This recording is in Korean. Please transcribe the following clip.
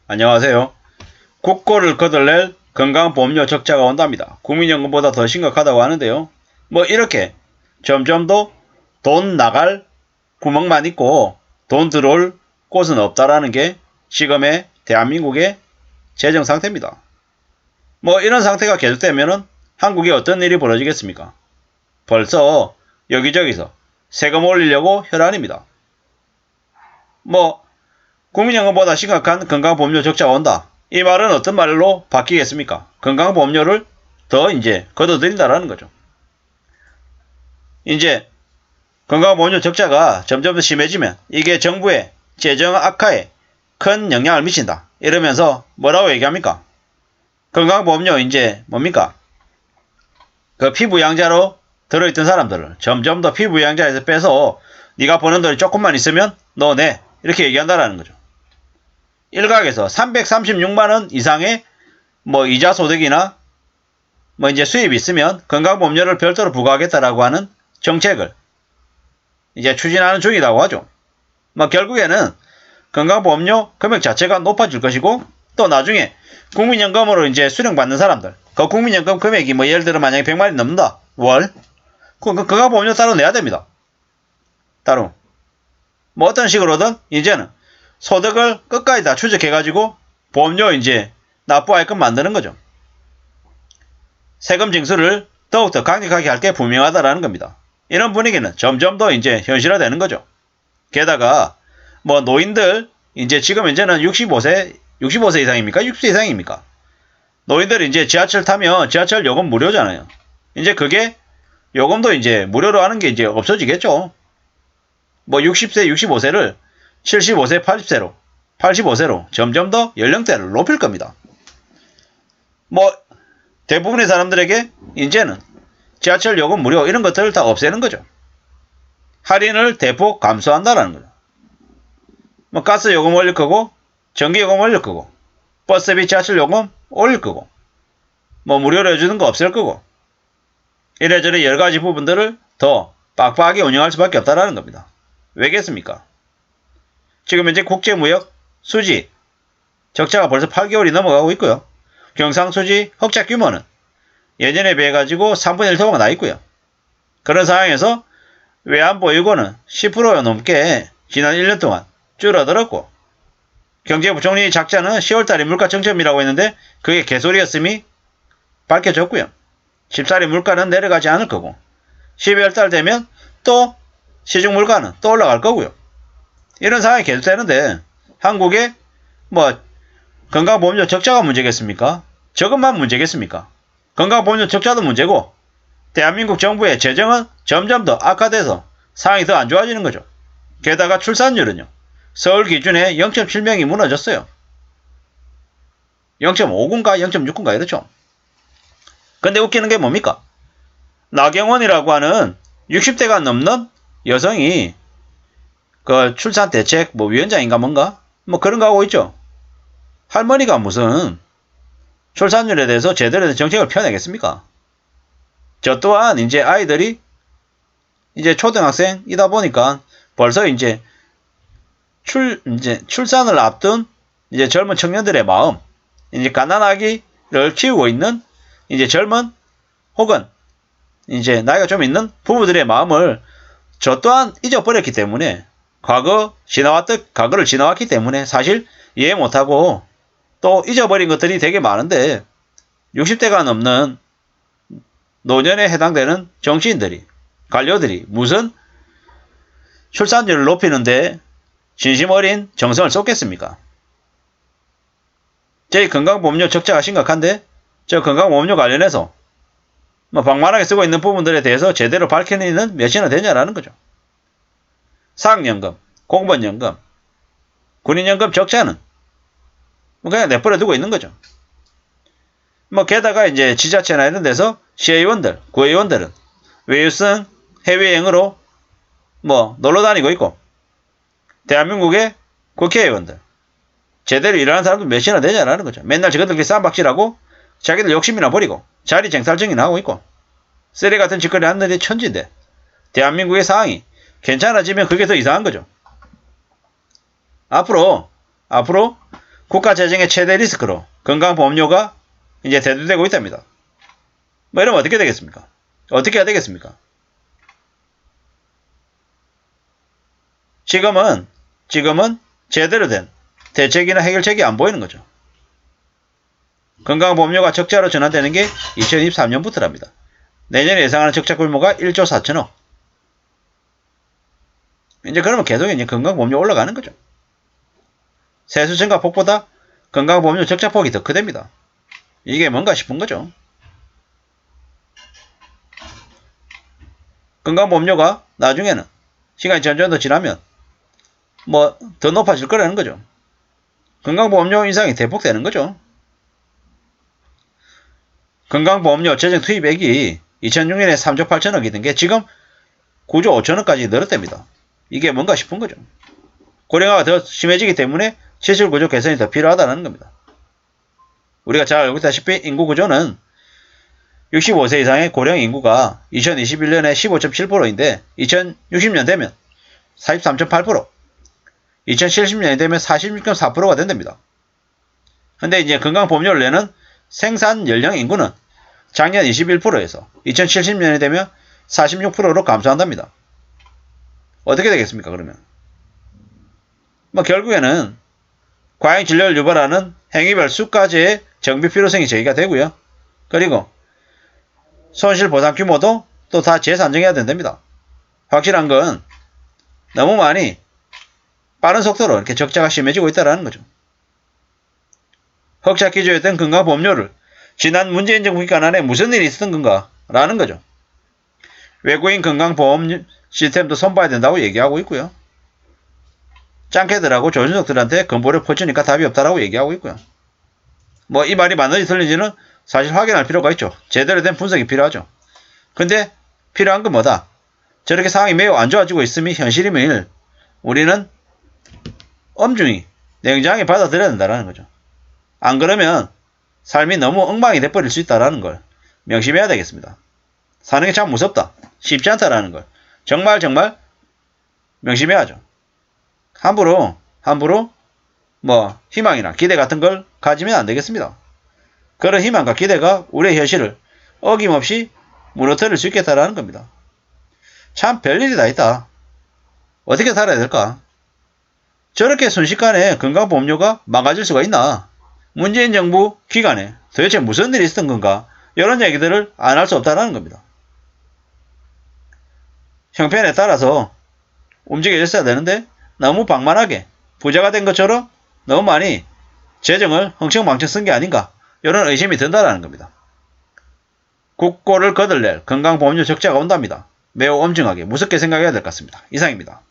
안녕하세요. 국고를 거들낼 건강보험료 적자가 온답니다. 국민연금보다 더 심각하다고 하는데요. 뭐 이렇게 점점 더 돈 나갈 구멍만 있고 돈 들어올 곳은 없다라는 게 지금의 대한민국의 재정 상태입니다. 뭐 이런 상태가 계속되면은 한국에 어떤 일이 벌어지겠습니까? 벌써 여기저기서 세금 올리려고 혈안입니다. 뭐 국민연금보다 심각한 건강보험료 적자가 온다. 이 말은 어떤 말로 바뀌겠습니까? 건강보험료를 더 이제 걷어들인다라는 거죠. 이제 건강보험료 적자가 점점 더 심해지면 이게 정부의 재정 악화에 큰 영향을 미친다. 이러면서 뭐라고 얘기합니까? 건강보험료 이제 뭡니까? 그 피부양자로 들어있던 사람들을 점점 더 피부양자에서 빼서 네가 버는 돈이 조금만 있으면 너 내. 이렇게 얘기한다라는 거죠. 일각에서 336만원 이상의 뭐 이자 소득이나 뭐 이제 수입이 있으면 건강보험료를 별도로 부과하겠다라고 하는 정책을 이제 추진하는 중이라고 하죠. 뭐 결국에는 건강보험료 금액 자체가 높아질 것이고 또 나중에 국민연금으로 이제 수령받는 사람들 그 국민연금 금액이 뭐 예를 들어 만약에 100만이 넘는다 월 건강보험료 따로 내야 됩니다. 따로 뭐 어떤 식으로든 이제는 소득을 끝까지 다 추적해가지고 보험료 이제 납부하게끔 만드는 거죠. 세금 징수를 더욱더 강력하게 할 게 분명하다라는 겁니다. 이런 분위기는 점점 더 이제 현실화되는 거죠. 게다가 뭐 노인들 이제 지금 이제는 65세 이상입니까? 60세 이상입니까? 노인들이 이제 지하철 타면 지하철 요금 무료잖아요. 이제 그게 요금도 이제 무료로 하는 게 이제 없어지겠죠. 뭐 60세, 65세를 75세, 85세로 점점 더 연령대를 높일 겁니다. 뭐 대부분의 사람들에게 이제는 지하철 요금 무료 이런 것들을 다 없애는 거죠. 할인을 대폭 감소한다라는 거죠. 뭐 가스 요금 올릴 거고 전기 요금 올릴 거고 버스비 지하철 요금 올릴 거고 뭐 무료로 해주는 거 없앨 거고 이래저래 여러 가지 부분들을 더 빡빡하게 운영할 수밖에 없다라는 겁니다. 왜겠습니까? 지금 현재 국제무역 수지 적자가 벌써 8개월이 넘어가고 있고요. 경상수지 흑자 규모는 예전에 비해 가지고 3분의 1 정도가 나 있고요. 그런 상황에서 외환보유고는 10% 넘게 지난 1년 동안 줄어들었고 경제부총리 작자는 10월달에 물가정점이라고 했는데 그게 개소리였음이 밝혀졌고요. 14일에 물가는 내려가지 않을 거고 12월달 되면 또 시중물가는 또 올라갈 거고요. 이런 상황이 계속되는데 한국의 뭐 건강보험료 적자가 문제겠습니까? 저것만 문제겠습니까? 건강보험료 적자도 문제고 대한민국 정부의 재정은 점점 더 악화돼서 상황이 더 안 좋아지는 거죠. 게다가 출산율은요. 서울 기준에 0.7명이 무너졌어요. 0.5군가 0.6군가 이렇죠. 근데 웃기는 게 뭡니까? 나경원이라고 하는 60대가 넘는 여성이 그 출산대책 뭐 위원장인가 뭔가 뭐 그런 거 하고 있죠. 할머니가 무슨 출산율에 대해서 제대로 된 정책을 펴내겠습니까? 저 또한 이제 아이들이 이제 초등학생이다 보니까 벌써 이제 출산을 앞둔 이제 젊은 청년들의 마음, 이제 가난하기를 키우고 있는 이제 젊은 혹은 이제 나이가 좀 있는 부부들의 마음을 저 또한 잊어버렸기 때문에 과거를 지나왔기 때문에 사실 이해 못하고 또 잊어버린 것들이 되게 많은데 60대가 넘는 노년에 해당되는 정치인들이 관료들이 무슨 출산율을 높이는데 진심 어린 정성을 쏟겠습니까? 저희 건강보험료 적자가 심각한데 저 건강보험료 관련해서 뭐 방만하게 쓰고 있는 부분들에 대해서 제대로 밝혀내는 몇이나 되냐라는 거죠. 사학연금, 공무원연금, 군인연금 적자는 뭐 그냥 내버려 두고 있는 거죠. 뭐 게다가 이제 지자체나 이런 데서 시의원들, 구의원들은 외유성 해외여행으로 뭐 놀러 다니고 있고 대한민국의 국회의원들 제대로 일하는 사람들 몇이나 되냐라는 거죠. 맨날 저것들끼리 쌈박질하고 자기들 욕심이나 버리고 자리 쟁탈증이나 하고 있고 쓰레기 같은 짓거리 하는 일이 천지인데 대한민국의 상황이 괜찮아지면 그게 더 이상한 거죠. 앞으로 국가 재정의 최대 리스크로 건강보험료가 이제 대두되고 있답니다. 뭐 이러면 어떻게 되겠습니까? 어떻게 해야 되겠습니까? 지금은 제대로 된 대책이나 해결책이 안 보이는 거죠. 건강보험료가 적자로 전환되는 게 2023년부터랍니다. 내년에 예상하는 적자 규모가 1조 4천억. 이제 그러면 계속 이제 건강보험료 올라가는 거죠. 세수 증가폭보다 건강보험료 적자폭이 더 크답니다. 이게 뭔가 싶은 거죠. 건강보험료가 나중에는 시간이 점점 더 지나면 뭐 더 높아질 거라는 거죠. 건강보험료 인상이 대폭되는 거죠. 건강보험료 재정 투입액이 2006년에 3조 8천억이던 게 지금 9조 5천억까지 늘었답니다. 이게 뭔가 싶은 거죠. 고령화가 더 심해지기 때문에 지출구조 개선이 더 필요하다는 겁니다. 우리가 잘 알고 있다시피 인구구조는 65세 이상의 고령 인구가 2021년에 15.7%인데 2060년 되면 43.8%, 2070년이 되면 46.4%가 된답니다. 근데 이제 건강보험료를 내는 생산 연령 인구는 작년 21%에서 2070년이 되면 46%로 감소한답니다. 어떻게 되겠습니까, 그러면? 뭐 결국에는 과잉 진료를 유발하는 행위별 수가제의 정비 필요성이 제기가 되고요. 그리고 손실 보상 규모도 또 다 재산정해야 된답니다. 확실한 건 너무 많이 빠른 속도로 이렇게 적자가 심해지고 있다는 거죠. 흑자 기조였던 건강보험료를 지난 문재인 정부 기간 안에 무슨 일이 있었던 건가 라는 거죠. 외국인 건강보험 시스템도 손봐야 된다고 얘기하고 있고요. 짱캐들하고 조준석들한테 건보를 퍼주니까 답이 없다라고 얘기하고 있고요. 뭐 이 말이 맞는지 틀린지는 사실 확인할 필요가 있죠. 제대로 된 분석이 필요하죠. 근데 필요한 건 뭐다? 저렇게 상황이 매우 안 좋아지고 있음이 현실임을 우리는 엄중히 냉정하게 받아들여야 된다는 거죠. 안 그러면 삶이 너무 엉망이 돼버릴 수 있다는 걸 명심해야 되겠습니다. 사는 게 참 무섭다. 쉽지 않다라는 걸 정말 명심해야죠. 함부로 뭐 희망이나 기대 같은 걸 가지면 안 되겠습니다. 그런 희망과 기대가 우리의 현실을 어김없이 무너뜨릴 수 있겠다라는 겁니다. 참 별일이 다 있다. 어떻게 살아야 될까? 저렇게 순식간에 건강보험료가 망가질 수가 있나? 문재인 정부 기간에 도대체 무슨 일이 있었던 건가? 이런 얘기들을 안 할 수 없다는 겁니다. 형편에 따라서 움직여졌어야 되는데 너무 방만하게 부자가 된 것처럼 너무 많이 재정을 흥청망청 쓴 게 아닌가? 이런 의심이 든다는 겁니다. 국고를 거들낼 건강보험료 적자가 온답니다. 매우 엄중하게 무섭게 생각해야 될 것 같습니다. 이상입니다.